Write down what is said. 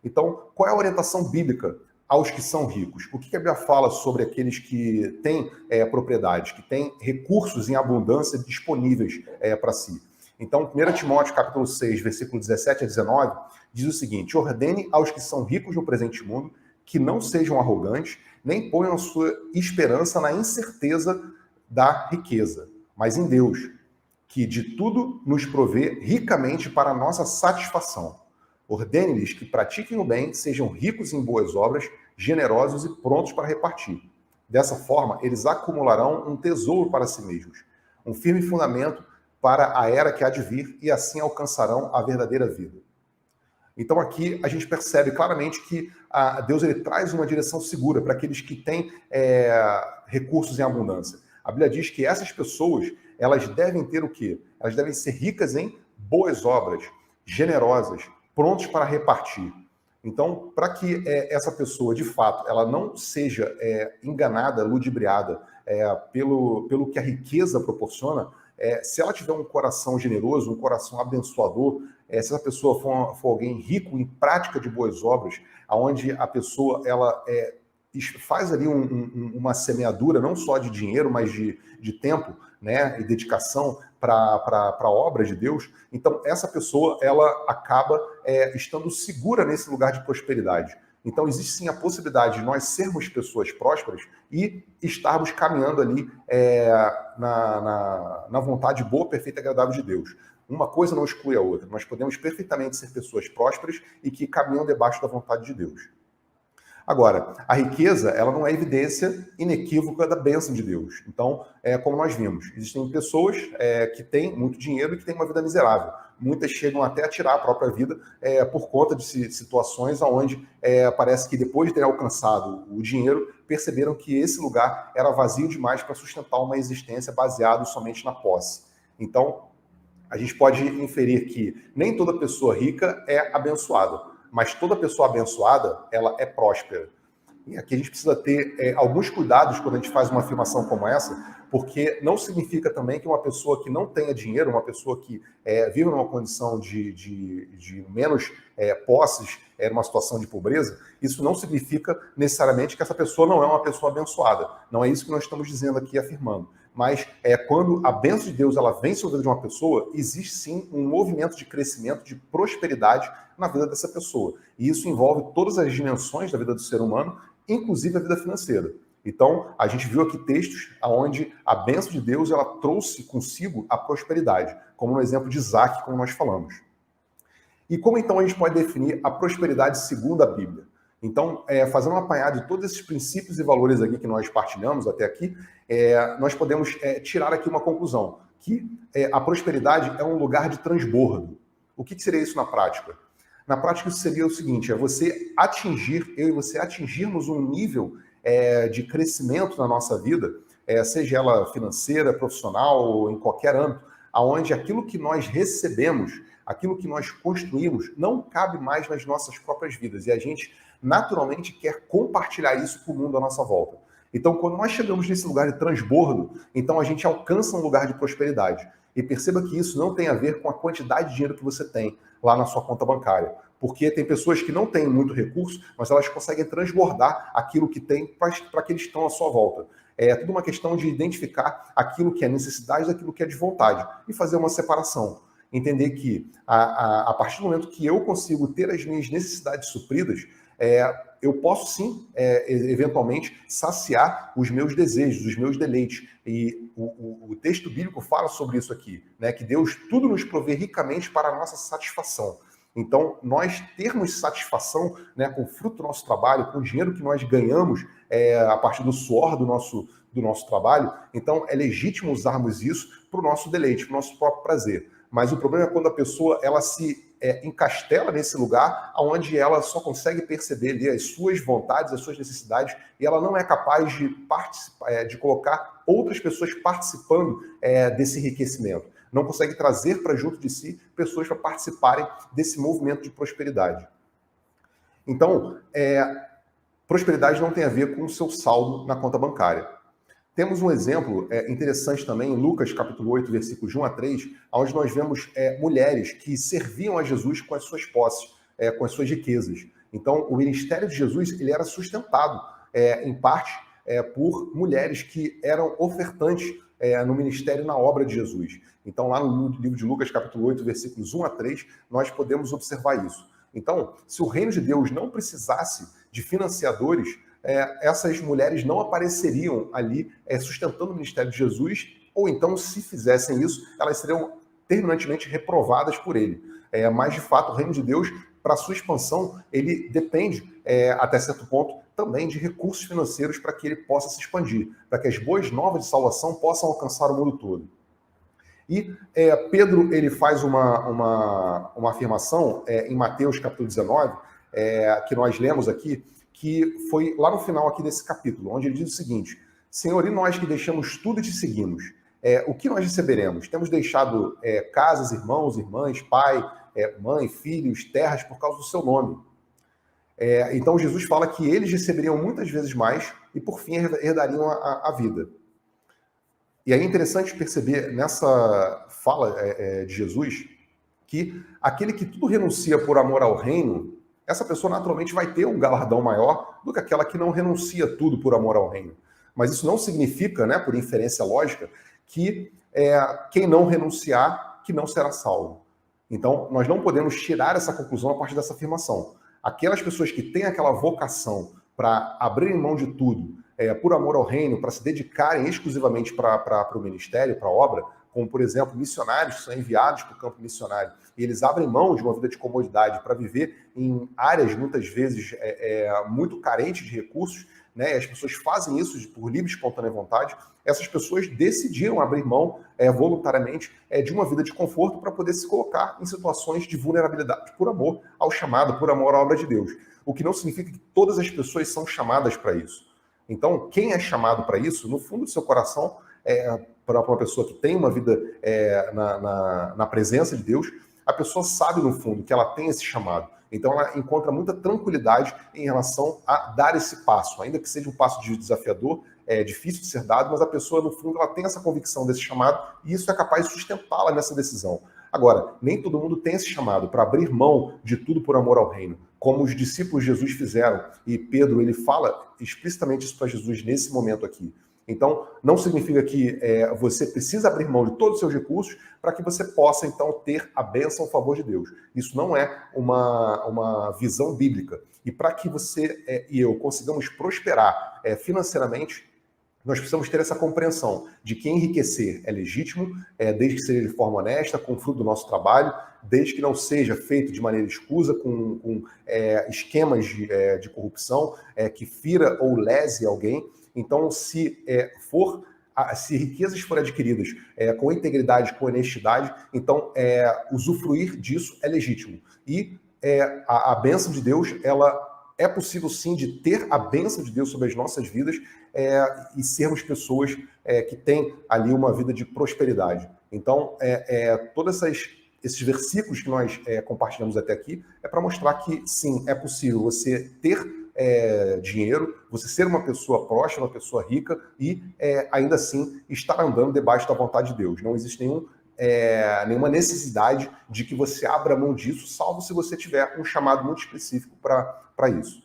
Então, qual é a orientação bíblica aos que são ricos? O que a Bíblia fala sobre aqueles que têm propriedades, que têm recursos em abundância disponíveis para si? Então, 1 Timóteo capítulo 6, versículo 17 a 19, diz o seguinte: ordene aos que são ricos no presente mundo que não sejam arrogantes, nem ponham sua esperança na incerteza da riqueza, mas em Deus, que de tudo nos provê ricamente para a nossa satisfação. Ordene-lhes que pratiquem o bem, sejam ricos em boas obras, generosos e prontos para repartir. Dessa forma, eles acumularão um tesouro para si mesmos, um firme fundamento para a era que há de vir, e assim alcançarão a verdadeira vida. Então aqui a gente percebe claramente que Deus ele traz uma direção segura para aqueles que têm recursos em abundância. A Bíblia diz que essas pessoas, elas devem ter o quê? Elas devem ser ricas em boas obras, generosas, prontos para repartir. Então, para que essa pessoa, de fato, ela não seja enganada, ludibriada pelo que a riqueza proporciona, se ela tiver um coração generoso, um coração abençoador, se essa pessoa for alguém rico em prática de boas obras, onde a pessoa ela faz ali uma semeadura não só de dinheiro, mas de tempo, né, e dedicação para a obra de Deus, então essa pessoa ela acaba estando segura nesse lugar de prosperidade. Então existe sim a possibilidade de nós sermos pessoas prósperas e estarmos caminhando ali na vontade boa, perfeita e agradável de Deus. Uma coisa não exclui a outra. Nós podemos perfeitamente ser pessoas prósperas e que caminham debaixo da vontade de Deus. Agora, a riqueza, ela não é evidência inequívoca da bênção de Deus. Então, como nós vimos, existem pessoas que têm muito dinheiro e que têm uma vida miserável. Muitas chegam até a tirar a própria vida por conta de situações onde parece que depois de ter alcançado o dinheiro, perceberam que esse lugar era vazio demais para sustentar uma existência baseada somente na posse. Então, a gente pode inferir que nem toda pessoa rica é abençoada, mas toda pessoa abençoada, ela é próspera. E aqui a gente precisa ter alguns cuidados quando a gente faz uma afirmação como essa, porque não significa também que uma pessoa que não tenha dinheiro, uma pessoa que vive numa condição de menos posses, numa situação de pobreza, isso não significa necessariamente que essa pessoa não é uma pessoa abençoada. Não é isso que nós estamos dizendo aqui, afirmando. Mas quando a bênção de Deus ela vem sobre a vida de uma pessoa, existe sim um movimento de crescimento, de prosperidade na vida dessa pessoa. E isso envolve todas as dimensões da vida do ser humano, inclusive a vida financeira. Então, a gente viu aqui textos onde a bênção de Deus ela trouxe consigo a prosperidade, como no exemplo de Isaac, como nós falamos. E como então a gente pode definir a prosperidade segundo a Bíblia? Então, fazendo um apanhado de todos esses princípios e valores aqui que nós partilhamos até aqui, nós podemos tirar aqui uma conclusão, que a prosperidade é um lugar de transbordo. O que seria isso na prática? Na prática, isso seria o seguinte, você atingir, eu e você atingirmos um nível de crescimento na nossa vida, seja ela financeira, profissional, ou em qualquer âmbito, onde aquilo que nós recebemos, aquilo que nós construímos, não cabe mais nas nossas próprias vidas. E a gente, naturalmente, quer compartilhar isso com o mundo à nossa volta. Então, quando nós chegamos nesse lugar de transbordo, então a gente alcança um lugar de prosperidade. E perceba que isso não tem a ver com a quantidade de dinheiro que você tem lá na sua conta bancária. Porque tem pessoas que não têm muito recurso, mas elas conseguem transbordar aquilo que tem para aqueles que estão à sua volta. É tudo uma questão de identificar aquilo que é necessidade daquilo que é de vontade e fazer uma separação. Entender que a partir do momento que eu consigo ter as minhas necessidades supridas, eu posso sim, eventualmente, saciar os meus desejos, os meus deleites. E o texto bíblico fala sobre isso aqui, né? Que Deus tudo nos provê ricamente para a nossa satisfação. Então, nós termos satisfação, né, com o fruto do nosso trabalho, com o dinheiro que nós ganhamos a partir do suor do nosso trabalho, então é legítimo usarmos isso para o nosso deleite, para o nosso próprio prazer. Mas o problema é quando a pessoa ela se encastela nesse lugar onde ela só consegue perceber ali as suas vontades, as suas necessidades, e ela não é capaz de participar, de colocar outras pessoas participando desse enriquecimento. Não consegue trazer para junto de si pessoas para participarem desse movimento de prosperidade. Então, prosperidade não tem a ver com o seu saldo na conta bancária. Temos um exemplo interessante também em Lucas, capítulo 8, versículos de 1 a 3, onde nós vemos mulheres que serviam a Jesus com as suas posses, com as suas riquezas. Então, o ministério de Jesus ele era sustentado, em parte, por mulheres que eram ofertantes no ministério, na obra de Jesus. Então, lá no livro de Lucas, capítulo 8, versículos 1 a 3, nós podemos observar isso. Então, se o reino de Deus não precisasse de financiadores, essas mulheres não apareceriam ali sustentando o ministério de Jesus, ou então, se fizessem isso, elas seriam terminantemente reprovadas por ele. Mas, de fato, o reino de Deus, para sua expansão, ele depende, até certo ponto, também de recursos financeiros para que ele possa se expandir, para que as boas novas de salvação possam alcançar o mundo todo. E Pedro ele faz uma afirmação em Mateus capítulo 19, que nós lemos aqui, que foi lá no final aqui desse capítulo, onde ele diz o seguinte: Senhor, e nós que deixamos tudo e te seguimos, o que nós receberemos? Temos deixado casas, irmãos, irmãs, pai, mãe, filhos, terras por causa do seu nome. Então Jesus fala que eles receberiam muitas vezes mais e por fim herdariam a vida. E aí é interessante perceber nessa fala de Jesus que aquele que tudo renuncia por amor ao reino, essa pessoa naturalmente vai ter um galardão maior do que aquela que não renuncia tudo por amor ao reino. Mas isso não significa, né, por inferência lógica, que quem não renunciar, que não será salvo. Então, nós não podemos tirar essa conclusão a partir dessa afirmação. Aquelas pessoas que têm aquela vocação para abrirem mão de tudo, por amor ao reino, para se dedicarem exclusivamente para o ministério, para a obra, como, por exemplo, missionários que são enviados para o campo missionário, e eles abrem mão de uma vida de comodidade para viver em áreas, muitas vezes, muito carentes de recursos, né? As pessoas fazem isso por livre e espontânea vontade. Essas pessoas decidiram abrir mão voluntariamente de uma vida de conforto para poder se colocar em situações de vulnerabilidade por amor ao chamado, por amor à obra de Deus. O que não significa que todas as pessoas são chamadas para isso. Então, quem é chamado para isso, no fundo do seu coração, para uma pessoa que tem uma vida na presença de Deus, a pessoa sabe, no fundo, que ela tem esse chamado. Então, ela encontra muita tranquilidade em relação a dar esse passo, ainda que seja um passo desafiador, difícil de ser dado, mas a pessoa, no fundo, ela tem essa convicção desse chamado e isso é capaz de sustentá-la nessa decisão. Agora, nem todo mundo tem esse chamado para abrir mão de tudo por amor ao reino, como os discípulos de Jesus fizeram. E Pedro, ele fala explicitamente isso para Jesus nesse momento aqui. Então, não significa que você precisa abrir mão de todos os seus recursos para que você possa, então, ter a bênção a favor de Deus. Isso não é uma visão bíblica. E para que você e eu consigamos prosperar financeiramente, nós precisamos ter essa compreensão de que enriquecer é legítimo, desde que seja de forma honesta, com o fruto do nosso trabalho, desde que não seja feito de maneira escusa, com esquemas de corrupção, que fira ou lese alguém. Então, se riquezas forem adquiridas com integridade, com honestidade, então usufruir disso é legítimo. E a bênção de Deus, ela é possível sim de ter a bênção de Deus sobre as nossas vidas e sermos pessoas que têm ali uma vida de prosperidade. Então, todos esses versículos que nós compartilhamos até aqui é para mostrar que sim, é possível você ter dinheiro, você ser uma pessoa próspera, uma pessoa rica e ainda assim estar andando debaixo da vontade de Deus. Não existe nenhuma necessidade de que você abra mão disso, salvo se você tiver um chamado muito específico para isso.